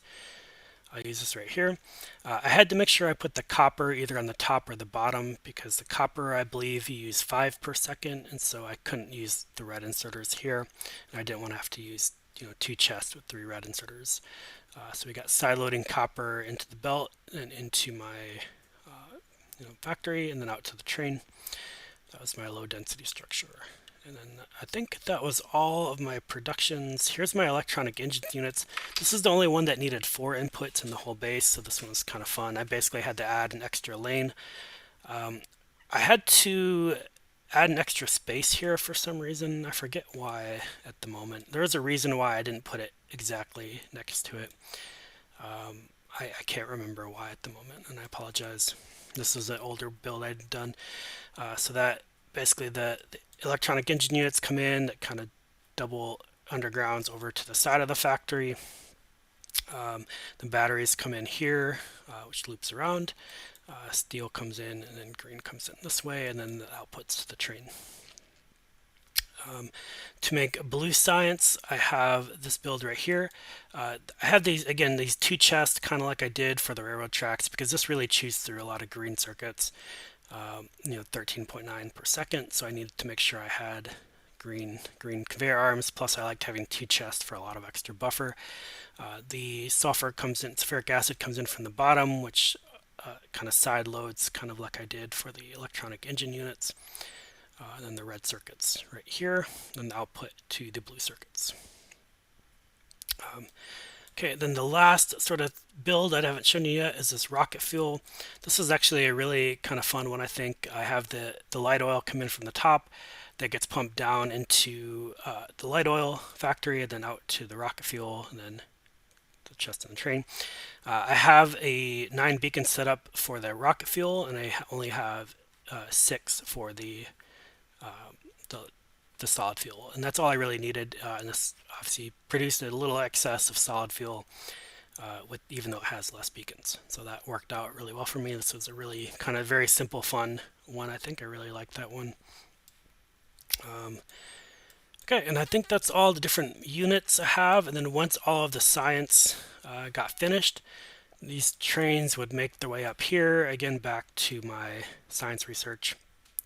I'll use this right here. I had to make sure I put the copper either on the top or the bottom because the copper, I believe, you use 5 per second, and so I couldn't use the red inserters here, and I didn't want to have to use two chests with 3 red inserters. So we got side loading copper into the belt and into my factory, and then out to the train. That was my low density structure. And then I think that was all of my productions. Here's my electronic engines units. This is the only one that needed 4 inputs in the whole base, so this one was kind of fun. I basically had to add an extra lane. I had to add an extra space here for some reason. I forget why at the moment. There's a reason why I didn't put it exactly next to it. I can't remember why at the moment, and I apologize. This was an older build I'd done. So that basically the electronic engine units come in that kind of double undergrounds over to the side of the factory. The batteries come in here, which loops around. Steel comes in, and then green comes in this way, and then the outputs to the train. To make blue science, I have this build right here. I have these 2 chests, kind of like I did for the railroad tracks, because this really chews through a lot of green circuits. 13.9 per second, so I needed to make sure I had green conveyor arms, plus I liked having 2 chests for a lot of extra buffer. The sulfur comes in, ferric acid comes in from the bottom, which kind of side loads, kind of like I did for the electronic engine units. And then the red circuits right here, and the output to the blue circuits. Okay, then the last sort of build that I haven't shown you yet is this rocket fuel. This is actually a really kind of fun one, I think. I have the light oil come in from the top that gets pumped down into the light oil factory and then out to the rocket fuel and then the chest and the train. I have a 9 beacon set up for the rocket fuel, and I only have 6 for the solid fuel, and that's all I really needed. And this obviously produced a little excess of solid fuel, with even though it has less beacons. So that worked out really well for me. This was a really kind of very simple, fun one. I think I really liked that one. Okay, and I think that's all the different units I have. And then once all of the science got finished, these trains would make their way up here again back to my science research,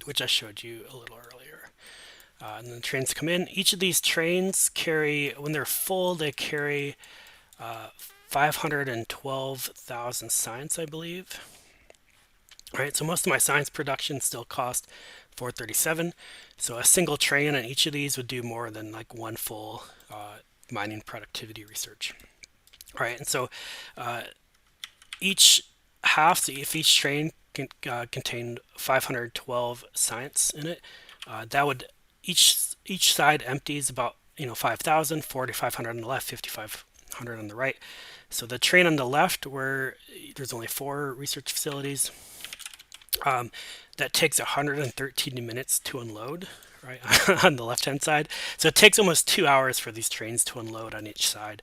which I showed you a little earlier. And then the trains come in. Each of these trains carry, when they're full, they carry 512,000 science, I believe. All right, so most of my science production still cost 437. So a single train on each of these would do more than like one full mining productivity research. All right, and so each half, so if each train contained 512 science in it, that would each side empties about 5,000, 4,500 on the left, 5,500 on the right. So the train on the left, where there's only 4 research facilities, that takes 113 minutes to unload, right, on the left-hand side. So it takes almost 2 hours for these trains to unload on each side.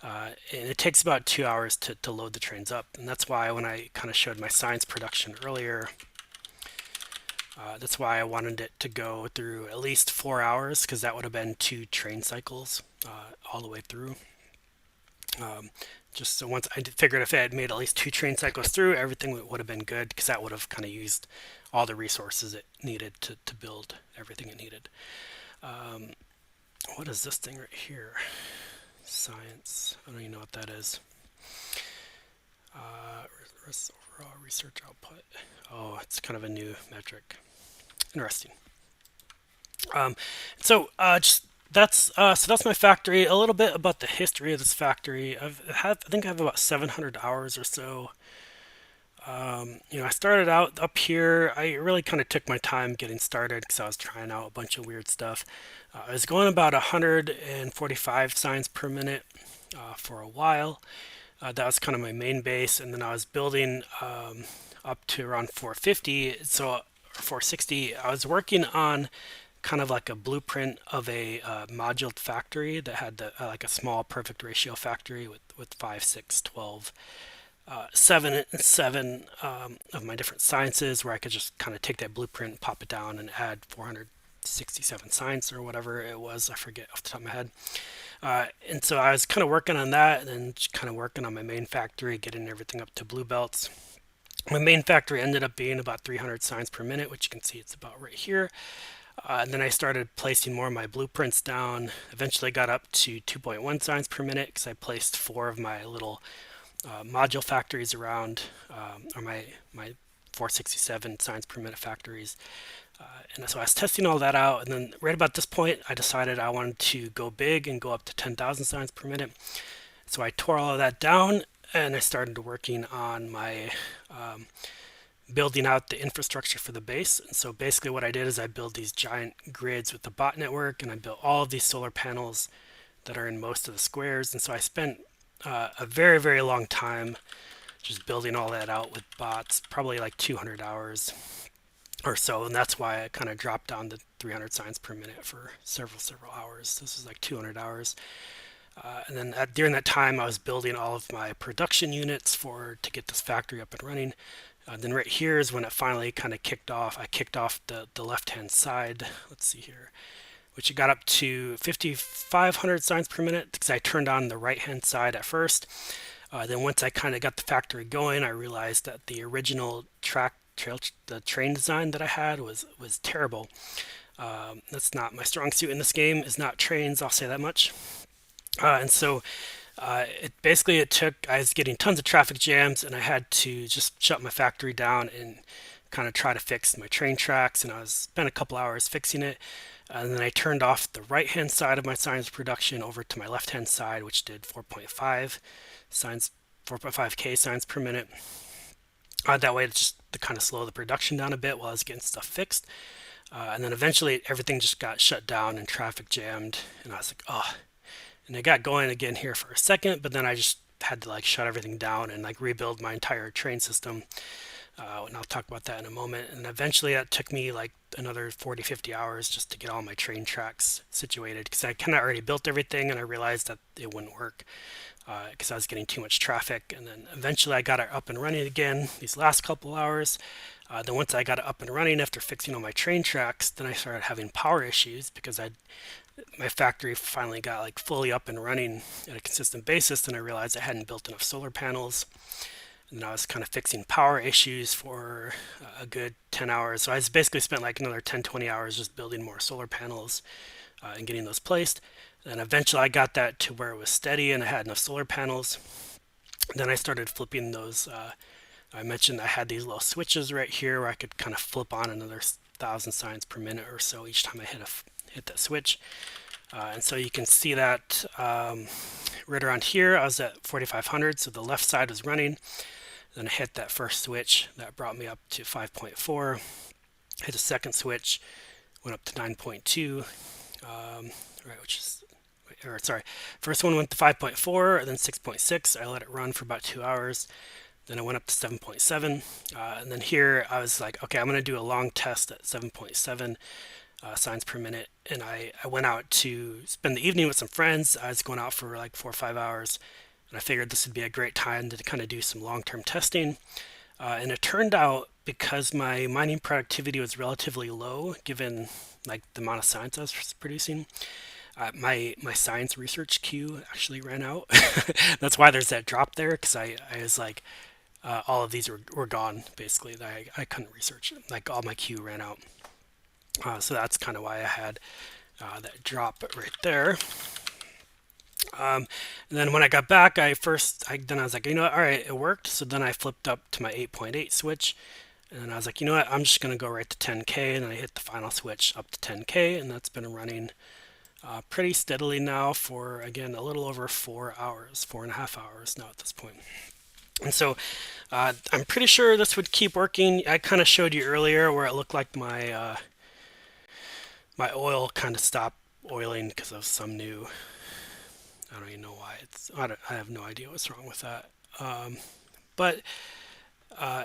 And it takes about 2 hours to load the trains up. And that's why when I kind of showed my science production earlier, that's why I wanted it to go through at least 4 hours, because that would have been 2 train cycles all the way through. Just so once I figured if I had made at least 2 train cycles through, everything would have been good, because that would have kind of used all the resources it needed to build everything it needed. What is this thing right here? Science. I don't even know what that is. Overall research output. Oh, it's kind of a new metric. Interesting. So that's my factory. A little bit about the history of this factory. I think I have about 700 hours or so. I started out up here. I really kind of took my time getting started because I was trying out a bunch of weird stuff. I was going about 145 signs per minute for a while. That was kind of my main base, and then I was building up to around 450. So 460. I was working on kind of like a blueprint of a module factory that had like a small perfect ratio factory with 5, 6, 12 seven and seven of my different sciences, where I could just kind of take that blueprint, pop it down, and add 467 science or whatever it was. I forget off the top of my head. And so I was kind of working on that, and then kind of working on my main factory, getting everything up to blue belts. My main factory ended up being about 300 signs per minute, which you can see it's about right here. And then I started placing more of my blueprints down. Eventually got up to 2.1 signs per minute because I placed four of my little module factories around, or my 467 signs per minute factories. And so I was testing all that out, and then right about this point, I decided I wanted to go big and go up to 10,000 signs per minute. So I tore all of that down, and I started working on my building out the infrastructure for the base. And so basically, what I did is I built these giant grids with the bot network, and I built all of these solar panels that are in most of the squares. And so I spent a very, very long time just building all that out with bots, probably like 200 hours or so. And that's why I kind of dropped down to 300 signs per minute for several hours. This is like 200 hours. And then during that time, I was building all of my production units to get this factory up and running. Then right here is when it finally kind of kicked off. I kicked off the left-hand side. Let's see here, which it got up to 5,500 signs per minute because I turned on the right-hand side at first. Then once I kind of got the factory going, I realized that the original the train design that I had was terrible. That's not my strong suit in this game. Is not trains. I'll say that much. And so it took, I was getting tons of traffic jams, and I had to just shut my factory down and kind of try to fix my train tracks. And I was spent a couple hours fixing it. And then I turned off the right hand side of my science production over to my left hand side, which did 4.5 signs, 4.5K signs per minute. That way, it's just to kind of slow the production down a bit while I was getting stuff fixed. And then eventually, everything just got shut down and traffic jammed. And I was like, oh. And it got going again here for a second, but then I just had to like shut everything down and like rebuild my entire train system. And I'll talk about that in a moment. And eventually that took me like another 40, 50 hours just to get all my train tracks situated because I kind of already built everything and I realized that it wouldn't work because I was getting too much traffic. And then eventually I got it up and running again these last couple hours. Then once I got it up and running after fixing all my train tracks, then I started having power issues because my factory finally got like fully up and running at a consistent basis, and I realized I hadn't built enough solar panels. And I was kind of fixing power issues for a good 10 hours. So I basically spent like another 10, 20 hours just building more solar panels and getting those placed. And eventually I got that to where it was steady and I had enough solar panels. Then I started flipping those. I mentioned I had these little switches right here where I could kind of flip on another 1,000 signs per minute or so each time I hit that switch. And so you can see that right around here, I was at 4,500, so the left side was running. Then I hit that first switch, that brought me up to 5.4. Hit the second switch, went up to 9.2, right, which is, or sorry, first one went to 5.4, then 6.6. I let it run for about 2 hours. Then I went up to 7.7, and then here I was like, okay, I'm going to do a long test at 7.7 signs per minute. And I went out to spend the evening with some friends. I was going out for like 4 or 5 hours, and I figured this would be a great time to kind of do some long-term testing. And it turned out because my mining productivity was relatively low, given like the amount of science I was producing, my science research queue actually ran out. That's why there's that drop there, because I was like, all of these were gone basically. I couldn't research it. Like all my queue ran out. So that's kind of why I had that drop right there. And then when I got back, then I was like, you know what, all right, it worked. So then I flipped up to my 8.8 switch, and then I was like, you know what, I'm just gonna go right to 10K, and then I hit the final switch up to 10K, and that's been running pretty steadily now for again a little over 4 hours, 4.5 hours now at this point. And so I'm pretty sure this would keep working. I kind of showed you earlier where it looked like my oil kind of stopped oiling because of some new. I don't even know why I have no idea what's wrong with that. But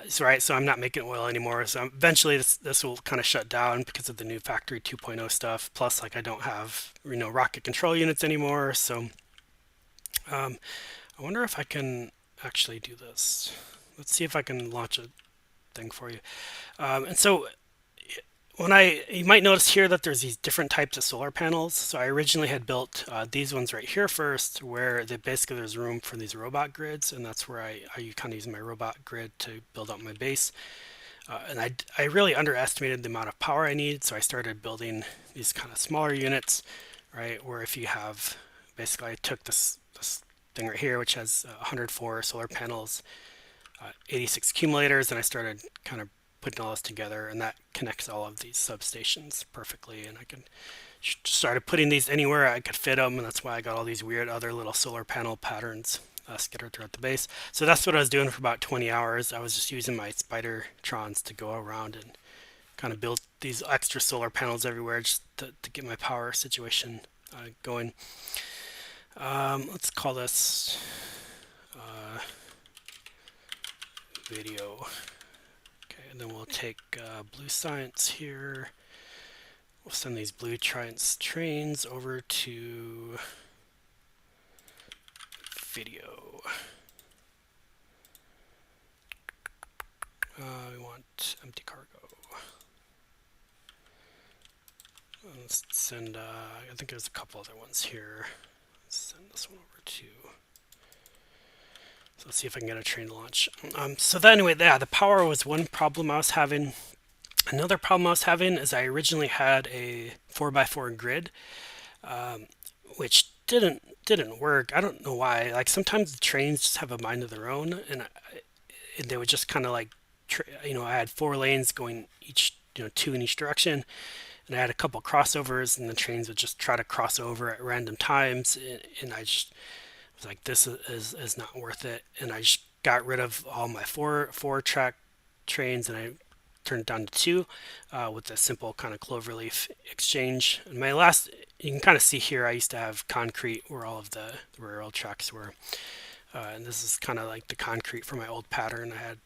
it's right. So I'm not making oil anymore. So eventually this will kind of shut down because of the new Factory 2.0 stuff. Plus, like I don't have rocket control units anymore. So I wonder if I can actually do this. Let's see if I can launch a thing for you. And so you might notice here that there's these different types of solar panels. So I originally had built these ones right here first, where basically there's room for these robot grids, and that's where I kind of use my robot grid to build out my base. And I really underestimated the amount of power I need, so I started building these kind of smaller units, right? Where if you have, basically I took this thing right here, which has 104 solar panels, 86 accumulators, and I started kind of putting all this together, and that connects all of these substations perfectly. And I can started putting these anywhere I could fit them, and that's why I got all these weird other little solar panel patterns scattered throughout the base. So that's what I was doing for about 20 hours. I was just using my spider trons to go around and kind of build these extra solar panels everywhere just to get my power situation going. Let's call this video. Okay, and then we'll take blue science here. We'll send these blue science trains over to video. We want empty cargo. Let's send, I think there's a couple other ones here. Let's send this one over to, so let's see if I can get a train to launch. So then anyway, yeah, the power was one problem I was having. Another problem I was having is I originally had a 4x4 grid, which didn't work. I don't know why. Like sometimes the trains just have a mind of their own, and they would just kind of like, I had 4 lanes going each, 2 in each direction, and I had a couple crossovers, and the trains would just try to cross over at random times, and I just was like, this is not worth it, and I just got rid of all my four track trains, and I turned it down to 2 with a simple kind of cloverleaf exchange. And my last, you can kind of see here, I used to have concrete where all of the railroad tracks were, and this is kind of like the concrete for my old pattern. I had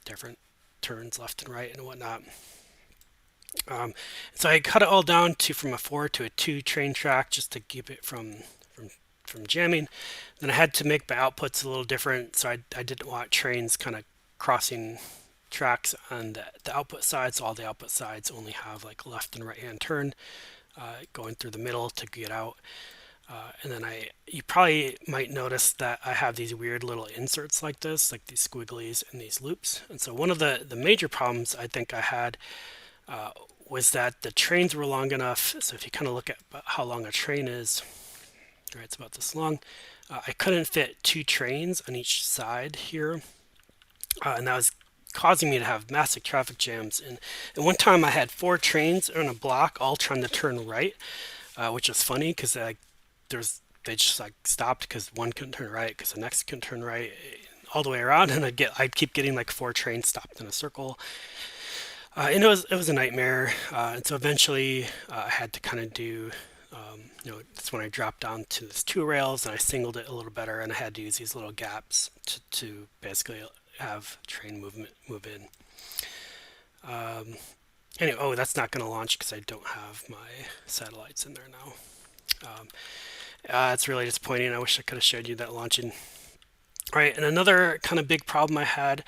different turns left and right and whatnot. So I cut it all down to from a 4 to a 2 train track just to keep it from jamming. Then I had to make my outputs a little different, so I didn't want trains kind of crossing tracks on the output side, so all the output sides only have like left and right hand turn going through the middle to get out. And then you probably might notice that I have these weird little inserts like this, like these squigglies and these loops. And so one of the major problems I think I had was that the trains were long enough. So if you kind of look at how long a train is, right, it's about this long. I couldn't fit 2 trains on each side here, and that was causing me to have massive traffic jams. And one time I had 4 trains in a block all trying to turn right, which was funny because they just like stopped because one couldn't turn right because the next couldn't turn right, all the way around, and I'd keep getting like 4 trains stopped in a circle. And it was a nightmare. And so eventually I had to kind of do, that's when I dropped down to this 2 rails and I singled it a little better, and I had to use these little gaps to basically have train movement move in. Anyway, that's not going to launch because I don't have my satellites in there now. It's really disappointing. I wish I could have showed you that launching. All right, and another kind of big problem I had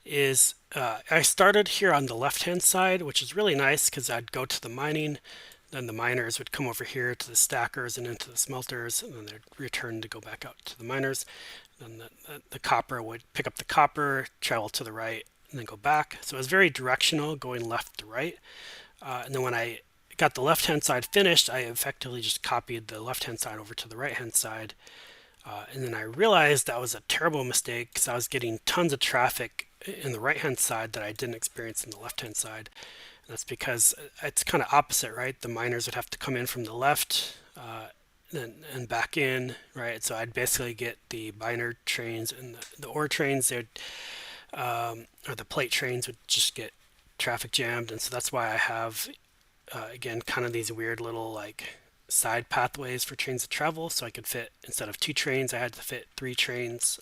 is I started here on the left-hand side, which is really nice because I'd go to the mining, then the miners would come over here to the stackers and into the smelters, and then they'd return to go back out to the miners. Then the copper would pick up the copper, travel to the right, and then go back. So it was very directional, going left to right. And then when I got the left-hand side finished, I effectively just copied the left-hand side over to the right-hand side. And then I realized that was a terrible mistake because I was getting tons of traffic in the right-hand side that I didn't experience in the left-hand side. And that's because it's kind of opposite, right? The miners would have to come in from the left and back in, right? So I'd basically get the miner trains and the ore trains, or the plate trains would just get traffic jammed. And so that's why I have, again, kind of these weird little like side pathways for trains to travel. So I could fit, instead of 2 trains, I had to fit 3 trains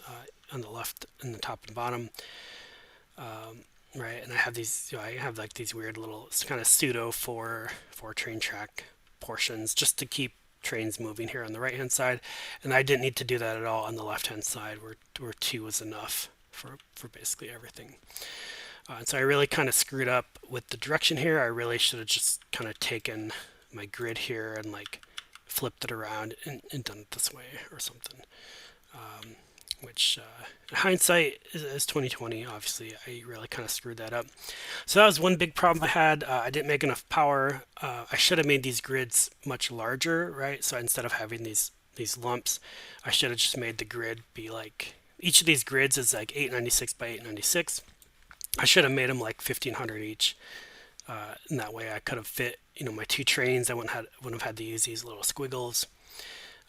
on the left and the top and bottom. Right, and I have these, I have like these weird little kind of pseudo four train track portions just to keep trains moving here on the right hand side, and I didn't need to do that at all on the left hand side, where two was enough for basically everything. And so I really kind of screwed up with the direction here. I really should have just kind of taken my grid here and like flipped it around and done it this way or something. Which in hindsight is 2020. Obviously, I really kind of screwed that up. So that was one big problem I had. I didn't make enough power. I should have made these grids much larger, right? So instead of having these lumps, I should have just made the grid be like, each of these grids is like 896 by 896. I should have made them like 1500 each. And that way I could have fit, my two trains. I wouldn't have had to use these little squiggles.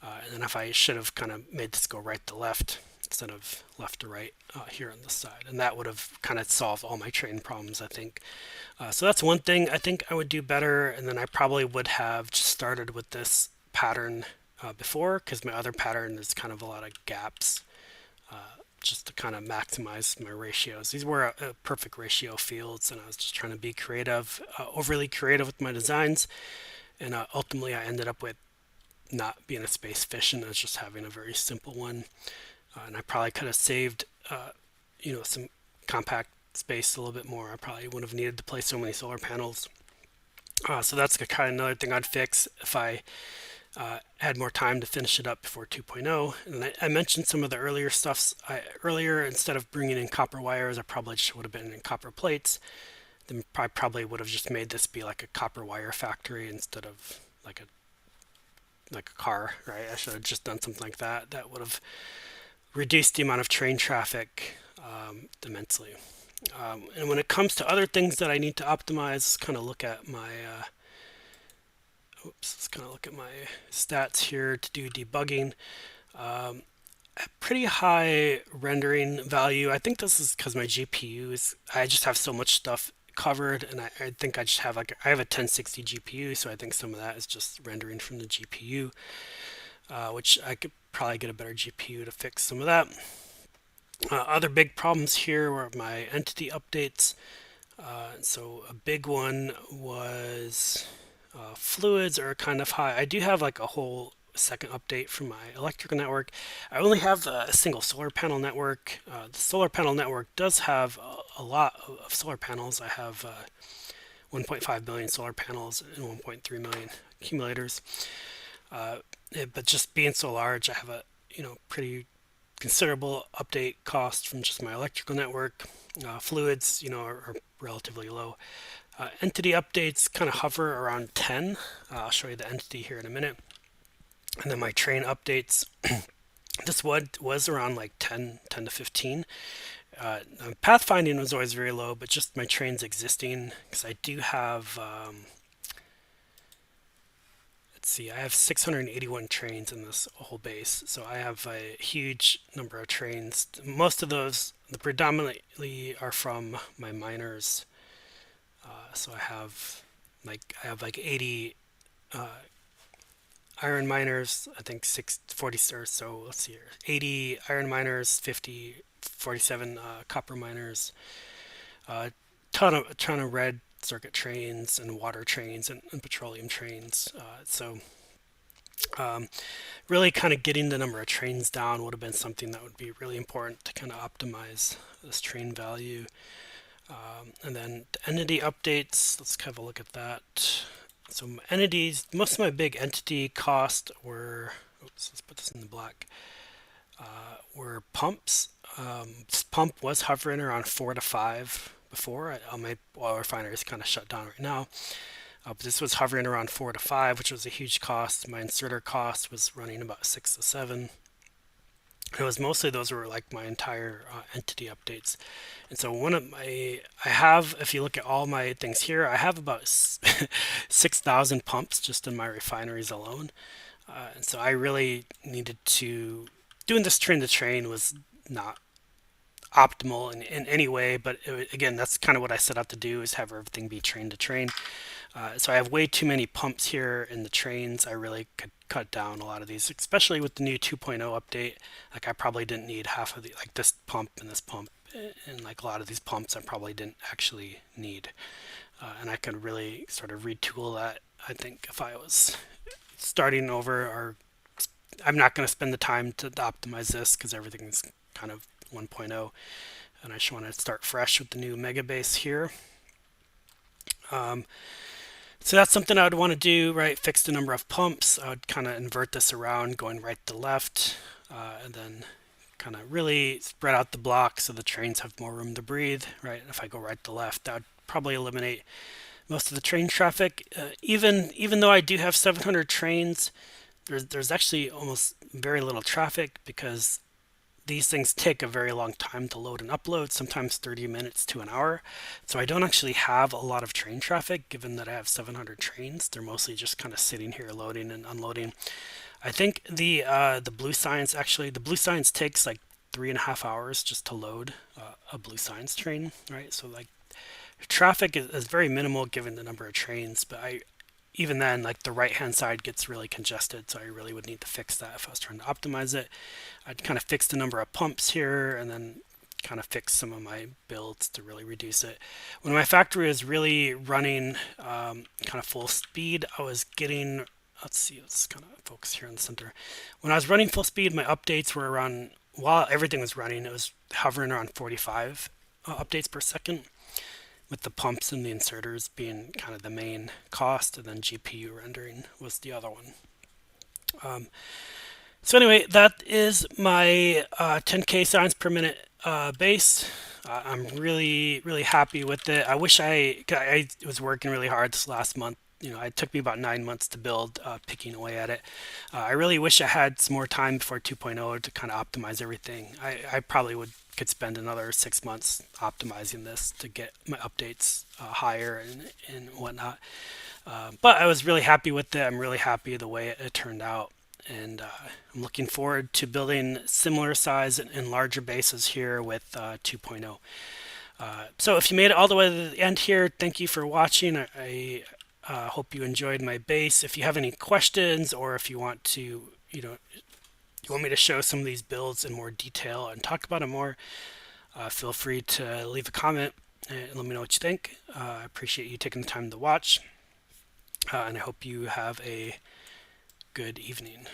And then if I should have kind of made this go right to left instead of left to right here on this side. And that would have kind of solved all my train problems, I think. So that's one thing I think I would do better. And then I probably would have just started with this pattern before, because my other pattern is kind of a lot of gaps, just to kind of maximize my ratios. These were perfect ratio fields, and I was just trying to be creative, overly creative with my designs. And ultimately I ended up with not being a space efficient as just having a very simple one. And I probably could have saved, some compact space a little bit more. I probably would have needed to place so many solar panels. So that's kind of another thing I'd fix if I had more time to finish it up before 2.0. And I mentioned some of the earlier stuffs. Earlier, instead of bringing in copper wires, I probably just would have been in copper plates. Then I probably would have just made this be like a copper wire factory instead of like a car, right? I should have just done something like that. That would have reduced the amount of train traffic immensely. And when it comes to other things that I need to optimize, let's kind of look at my stats here to do debugging. A pretty high rendering value. I think this is because my GPU I just have so much stuff covered, and I think I just have I have a 1060 GPU, so I think some of that is just rendering from the GPU, which I could probably get a better GPU to fix some of that. Other big problems here were my entity updates. So a big one was fluids are kind of high. I do have like a whole second update for my electrical network. I only have a single solar panel network. The solar panel network does have a lot of solar panels. I have 1.5 billion solar panels and 1.3 million accumulators. But just being so large, I have a pretty considerable update cost from just my electrical network. Fluids, are relatively low. Entity updates kind of hover around 10. I'll show you the entity here in a minute. And then my train updates, this was around like 10 to 15. Pathfinding was always very low, but just my trains existing, because I do have, I have 681 trains in this whole base. So I have a huge number of trains. Most of those, predominantly are from my miners. So I have like 80 iron miners, I think 40 or so, let's see here, 80 iron miners, 47 copper miners, a ton of red circuit trains and water trains and petroleum trains. Really kind of getting the number of trains down would have been something that would be really important to kind of optimize this train value. And then the entity updates, let's have a look at that. So entities, most of my big entity cost were, let's put this in the black, were pumps. This pump was hovering around 4 to 5 before. My oil refinery is kind of shut down right now. But this was hovering around 4 to 5, which was a huge cost. My inserter cost was running about 6 to 7. It was mostly those were like my entire entity updates. And so I have, if you look at all my things here, I have about 6,000 pumps just in my refineries alone. And so I really needed doing this train to train was not optimal in any way, but again, that's kind of what I set out to do, is have everything be train to train. So I have way too many pumps here in the trains. I really could cut down a lot of these, especially with the new 2.0 update. Like I probably didn't need half of like this pump and this pump, and like a lot of these pumps I probably didn't actually need. And I could really sort of retool that, I think, if I was starting over, or I'm not going to spend the time to optimize this because everything's kind of 1.0, and I just want to start fresh with the new mega base here. So that's something I would want to do, right? Fix the number of pumps. I would kind of invert this around, going right to left, and then kind of really spread out the block so the trains have more room to breathe, right? If I go right to left, that would probably eliminate most of the train traffic. Even though I do have 700 trains, there's actually almost very little traffic because these things take a very long time to load and upload, sometimes 30 minutes to an hour. So I don't actually have a lot of train traffic given that I have 700 trains. They're mostly just kind of sitting here loading and unloading. I think the Blue Science, actually, the Blue Science takes like 3.5 hours just to load a Blue Science train, right? So like traffic is very minimal given the number of trains, but I even then, like the right hand side gets really congested, so I really would need to fix that if I was trying to optimize it. I'd kind of fix the number of pumps here and then kind of fix some of my builds to really reduce it. When my factory is really running kind of full speed, I was getting, let's see, let's kind of focus here on the center. When I was running full speed, my updates were around, while everything was running, it was hovering around 45 updates per second, with the pumps and the inserters being kind of the main cost, and then GPU rendering was the other one. So anyway, that is my 10K signs per minute base. I'm really happy with it. I wish I was working really hard this last month. You know, it took me about 9 months to build, picking away at it. I really wish I had some more time before 2.0 to kind of optimize everything. I probably could spend another 6 months optimizing this to get my updates higher and whatnot. But I was really happy with it. I'm really happy the way it turned out. And I'm looking forward to building similar size and larger bases here with 2.0. So if you made it all the way to the end here, thank you for watching. I hope you enjoyed my base. If you have any questions, or if you want to, you want me to show some of these builds in more detail and talk about it more, feel free to leave a comment and let me know what you think. I appreciate you taking the time to watch, and I hope you have a good evening.